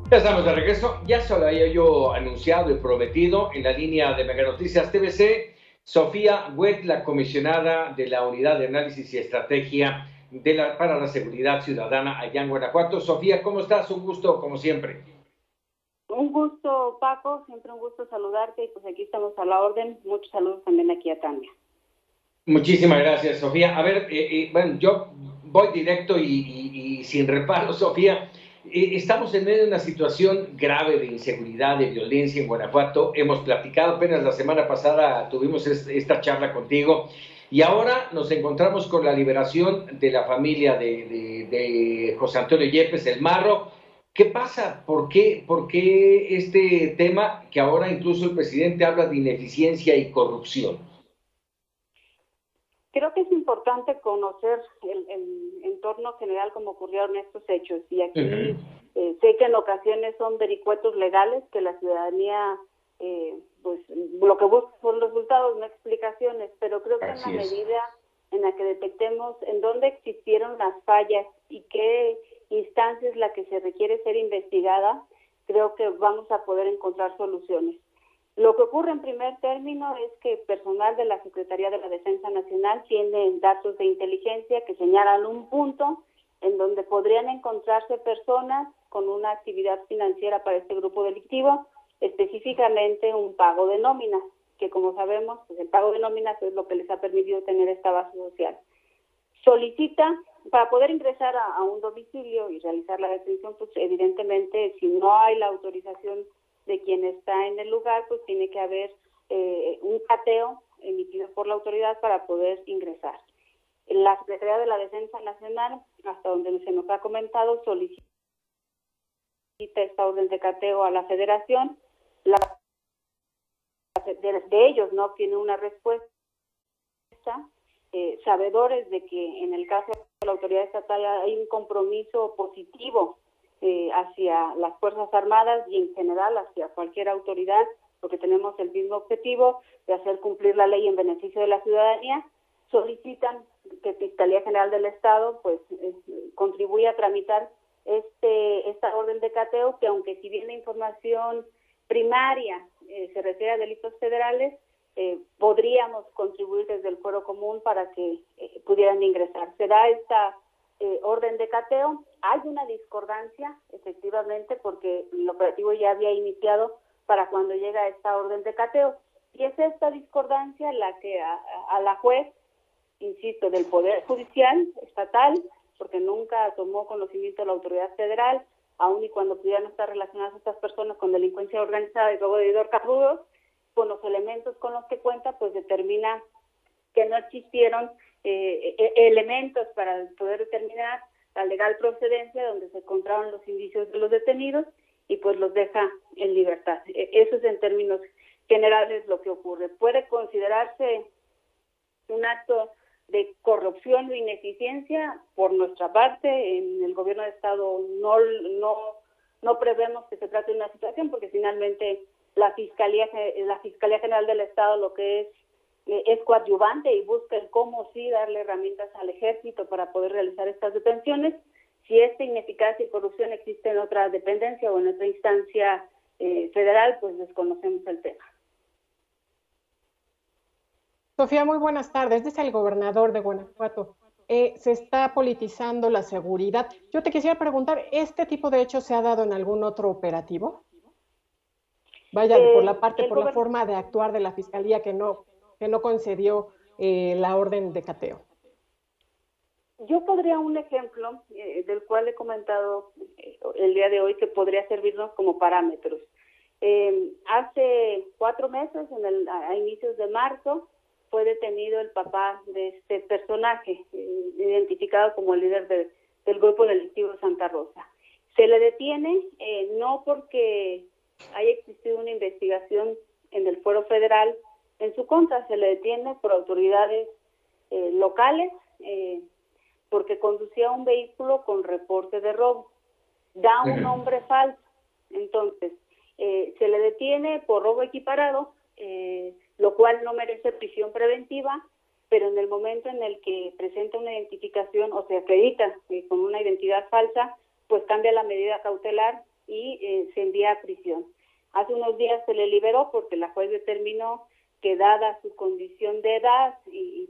Ya estamos de regreso. Ya se lo había yo anunciado y prometido en la línea de Mega Noticias TVC. Sofía Wet, la comisionada de la Unidad de Análisis y Estrategia para la Seguridad Ciudadana allá en Guanajuato. Sofía, ¿cómo estás? Un gusto, como siempre. Un gusto, Paco, siempre un gusto saludarte y pues aquí estamos a la orden. Muchos saludos también aquí a Tania. Muchísimas gracias, Sofía. A ver, bueno, yo voy directo y sin reparo, Sofía. Estamos en medio de una situación grave de inseguridad, de violencia en Guanajuato. Hemos platicado apenas la semana pasada, tuvimos esta charla contigo y ahora nos encontramos con la liberación de la familia de José Antonio Yepes, el Marro. ¿Qué pasa? ¿Por qué este tema que ahora incluso el presidente habla de ineficiencia y corrupción? Creo que es importante conocer el entorno general como ocurrieron estos hechos y Uh -huh. aquí sé que en ocasiones son vericuetos legales que la ciudadanía pues lo que busca son resultados, no explicaciones, pero creo que en la Así es. medida en la que detectemos en dónde existieron las fallas y qué instancia es la que se requiere ser investigada, creo que vamos a poder encontrar soluciones. Lo que ocurre en primer término es que personal de la Secretaría de la Defensa Nacional tiene datos de inteligencia que señalan un punto en donde podrían encontrarse personas con una actividad financiera para este grupo delictivo, específicamente un pago de nóminas, que como sabemos, pues el pago de nóminas es lo que les ha permitido tener esta base social. Solicita, para poder ingresar a un domicilio y realizar la detención, pues evidentemente si no hay la autorización de quien está en el lugar, pues tiene que haber un cateo emitido por la autoridad para poder ingresar. La Secretaría de la Defensa Nacional, hasta donde se nos ha comentado, solicita esta orden de cateo a la Federación. De ellos no obtiene una respuesta, sabedores de que en el caso de la autoridad estatal hay un compromiso positivo hacia las Fuerzas Armadas y en general hacia cualquier autoridad, porque tenemos el mismo objetivo de hacer cumplir la ley en beneficio de la ciudadanía, solicitan que Fiscalía General del Estado pues contribuya a tramitar esta orden de cateo, que aunque si bien la información primaria se refiere a delitos federales, podríamos contribuir desde el fuero común para que pudieran ingresar. Será esta orden de cateo. Hay una discordancia, efectivamente, porque el operativo ya había iniciado para cuando llega esta orden de cateo. Y es esta discordancia la que a la juez, insisto, del Poder Judicial Estatal, porque nunca tomó conocimiento de la autoridad federal, aun y cuando pudieran estar relacionadas estas personas con delincuencia organizada y robo de hidrocarburos, con los elementos con los que cuenta, pues determina que no existieron elementos para poder determinar la legal procedencia donde se encontraron los indicios de los detenidos y pues los deja en libertad. Eso es en términos generales lo que ocurre. Puede considerarse un acto de corrupción o ineficiencia por nuestra parte. En el gobierno de Estado no prevemos que se trate de una situación, porque finalmente la Fiscalía General del Estado lo que es coadyuvante y busca el cómo sí darle herramientas al ejército para poder realizar estas detenciones. Si esta ineficacia y corrupción existe en otra dependencia o en otra instancia federal, pues desconocemos el tema. Sofía, muy buenas tardes. Desde el gobernador de Guanajuato. Se está politizando la seguridad. Yo te quisiera preguntar, ¿este tipo de hechos se ha dado en algún otro operativo? Vaya, por la forma de actuar de la Fiscalía que no concedió la orden de cateo. Yo podría un ejemplo del cual he comentado el día de hoy que podría servirnos como parámetros. Hace 4 meses, a inicios de marzo, fue detenido el papá de este personaje, identificado como el líder del grupo delictivo Santa Rosa. Se le detiene no porque haya existido una investigación en el fuero federal en su contra, se le detiene por autoridades locales porque conducía un vehículo con reporte de robo. Da un nombre falso. Entonces, se le detiene por robo equiparado, lo cual no merece prisión preventiva, pero en el momento en el que presenta una identificación o se acredita con una identidad falsa, pues cambia la medida cautelar y se envía a prisión. Hace unos días se le liberó porque la juez determinó que dada su condición de edad y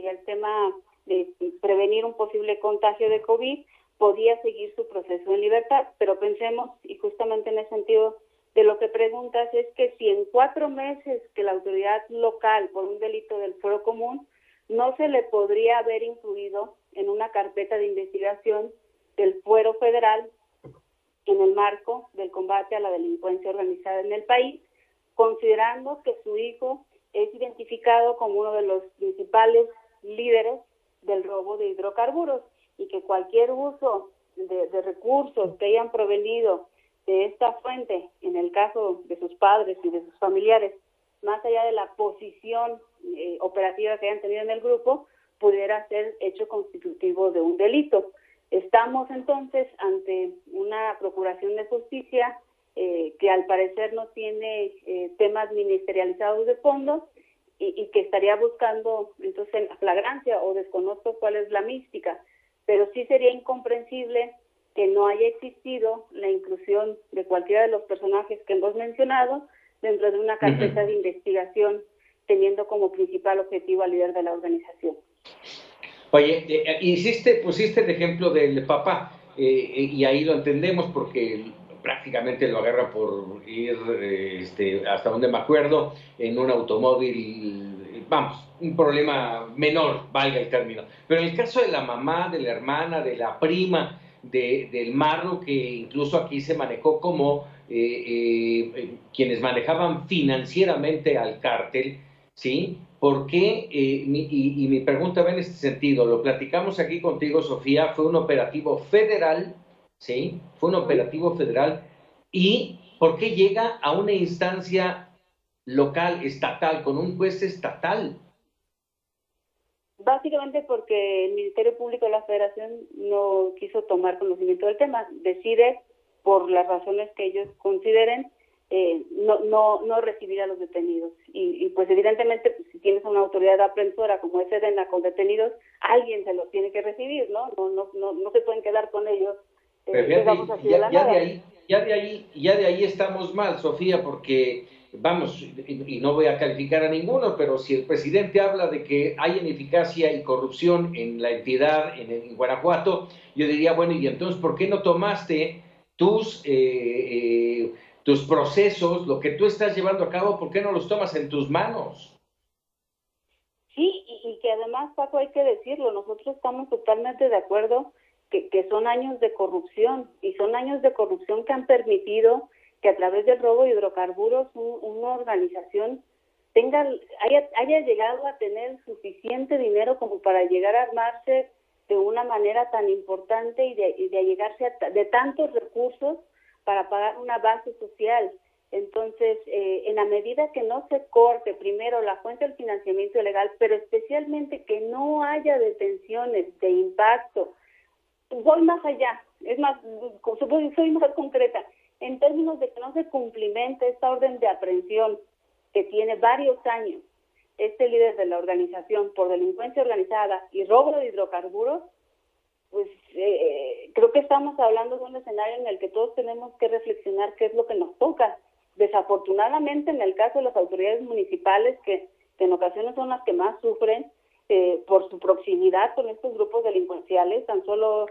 el tema de prevenir un posible contagio de COVID, podía seguir su proceso en libertad. Pero pensemos, y justamente en el sentido de lo que preguntas, es que si en 4 meses que la autoridad local por un delito del fuero común no se le podría haber incluido en una carpeta de investigación del fuero federal en el marco del combate a la delincuencia organizada en el país, considerando que su hijo es identificado como uno de los principales líderes del robo de hidrocarburos y que cualquier uso de recursos que hayan provenido de esta fuente, en el caso de sus padres y de sus familiares, más allá de la posición operativa que hayan tenido en el grupo, pudiera ser hecho constitutivo de un delito. Estamos entonces ante una procuración de justicia que al parecer no tiene temas ministerializados de fondo y que estaría buscando entonces la flagrancia, o desconozco cuál es la mística, pero sí sería incomprensible que no haya existido la inclusión de cualquiera de los personajes que hemos mencionado dentro de una carpeta de investigación, teniendo como principal objetivo al líder de la organización. Oye, pusiste el ejemplo del papá, y ahí lo entendemos porque prácticamente lo agarra por ir, hasta donde me acuerdo, en un automóvil, vamos, un problema menor, valga el término. Pero en el caso de la mamá, de la hermana, de la prima, del marro, que incluso aquí se manejó como quienes manejaban financieramente al cártel, ¿sí? ¿Por qué? Mi pregunta va en este sentido, lo platicamos aquí contigo, Sofía, fue un operativo federal, ¿sí? Fue un operativo federal, ¿y por qué llega a una instancia local, estatal, con un juez estatal? Básicamente porque el Ministerio Público de la Federación no quiso tomar conocimiento del tema, decide, por las razones que ellos consideren, no recibir a los detenidos. Y pues evidentemente, pues, si tienes una autoridad aprensora como es Sedena con detenidos, alguien se los tiene que recibir, ¿no? No se pueden quedar con ellos. Ya de ahí estamos mal, Sofía, porque vamos, y no voy a calificar a ninguno, pero si el presidente habla de que hay ineficacia y corrupción en la entidad, en Guanajuato, yo diría, bueno, y entonces, ¿por qué no tomaste tus procesos, lo que tú estás llevando a cabo, por qué no los tomas en tus manos? Sí, y que además, Paco, hay que decirlo, nosotros estamos totalmente de acuerdo que son años de corrupción, y son años de corrupción que han permitido que a través del robo de hidrocarburos una organización haya llegado a tener suficiente dinero como para llegar a armarse de una manera tan importante y de allegarse de tantos recursos para pagar una base social. Entonces, en la medida que no se corte primero la fuente del financiamiento ilegal, pero especialmente que no haya detenciones de impacto, voy más allá, es más, soy más concreta, en términos de que no se cumplimente esta orden de aprehensión que tiene varios años este líder de la organización por delincuencia organizada y robo de hidrocarburos, pues creo que estamos hablando de un escenario en el que todos tenemos que reflexionar qué es lo que nos toca. Desafortunadamente, en el caso de las autoridades municipales, que en ocasiones son las que más sufren por su proximidad con estos grupos delincuenciales, tan solo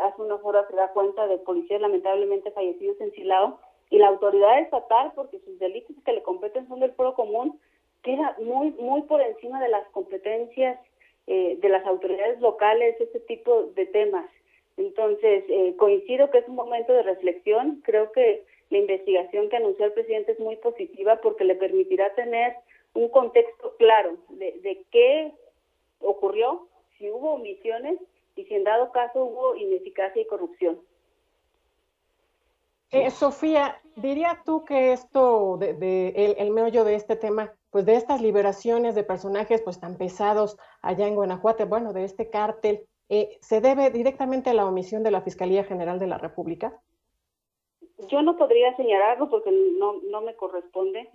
hace unas horas se da cuenta de policías lamentablemente fallecidos en Silao, y la autoridad estatal, porque sus delitos que le competen son del fuero común, queda muy, muy por encima de las competencias de las autoridades locales, este tipo de temas. Entonces, coincido que es un momento de reflexión. Creo que la investigación que anunció el presidente es muy positiva porque le permitirá tener un contexto claro de qué ocurrió, si hubo omisiones y si en dado caso hubo ineficacia y corrupción. Sofía, ¿dirías tú que esto, el meollo de este tema, pues de estas liberaciones de personajes pues tan pesados allá en Guanajuato, bueno, de este cártel, se debe directamente a la omisión de la Fiscalía General de la República? Yo no podría señalarlo porque no me corresponde.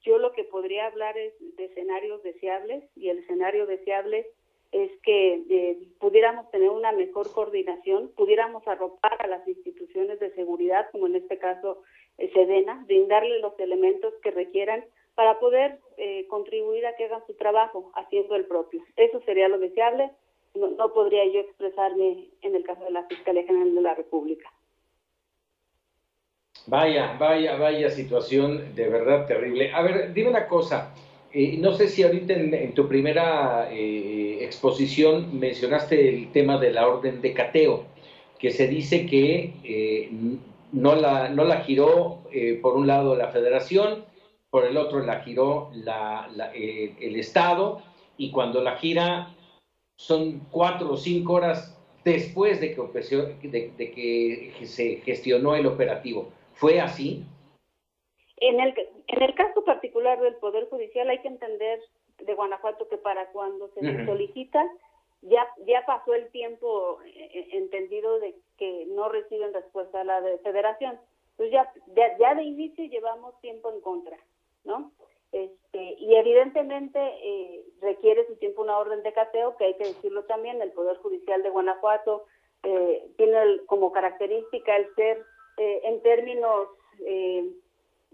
Yo lo que podría hablar es de escenarios deseables, y el escenario deseable es que pudiéramos tener una mejor coordinación, pudiéramos arropar a las instituciones de seguridad, como en este caso Sedena, brindarle los elementos que requieran para poder contribuir a que hagan su trabajo haciendo el propio. Eso sería lo deseable. No podría yo expresarme en el caso de la Fiscalía General de la República. Vaya situación de verdad terrible. A ver, dime una cosa. No sé si ahorita en tu primera exposición mencionaste el tema de la orden de cateo, que se dice que no la giró por un lado la Federación, por el otro la giró el Estado, y cuando la gira son 4 o 5 horas después de que se gestionó el operativo. ¿Fue así? En el caso particular del Poder Judicial hay que entender de Guanajuato que para cuando se le solicita ya pasó el tiempo entendido de que no reciben respuesta a la de Federación. Entonces ya de inicio llevamos tiempo en contra, ¿no? Y evidentemente requiere su tiempo una orden de cateo, que hay que decirlo también. El Poder Judicial de Guanajuato tiene como característica el ser en términos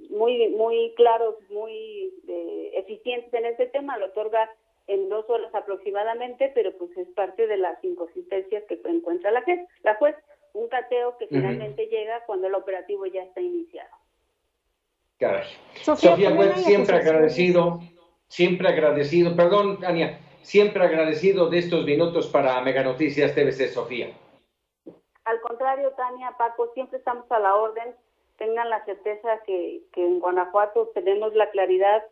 muy claros, muy eficientes en este tema. Lo otorga en 2 horas aproximadamente, pero pues es parte de las inconsistencias que encuentra la juez. Un cateo que finalmente llega cuando el operativo ya está iniciado. Caray. Sofía Webb, siempre agradecido, perdón, Tania, siempre agradecido de estos minutos para Mega Noticias TVC, Sofía. Al contrario, Tania, Paco, siempre estamos a la orden. Tengan la certeza que en Guanajuato tenemos la claridad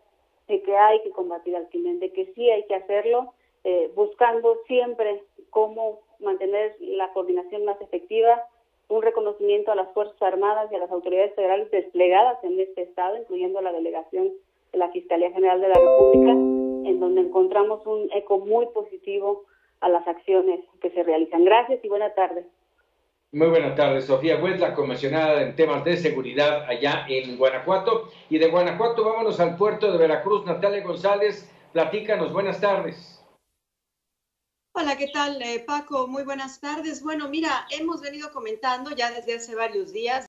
de que hay que combatir al crimen, de que sí hay que hacerlo, buscando siempre cómo mantener la coordinación más efectiva, un reconocimiento a las Fuerzas Armadas y a las autoridades federales desplegadas en este estado, incluyendo la delegación de la Fiscalía General de la República, en donde encontramos un eco muy positivo a las acciones que se realizan. Gracias y buena tarde. Muy buena tarde, Sofía Webb, la comisionada en temas de seguridad allá en Guanajuato. Y de Guanajuato vámonos al puerto de Veracruz. Natalia González, platícanos, buenas tardes. Hola, ¿qué tal, Paco? Muy buenas tardes. Bueno, mira, hemos venido comentando ya desde hace varios días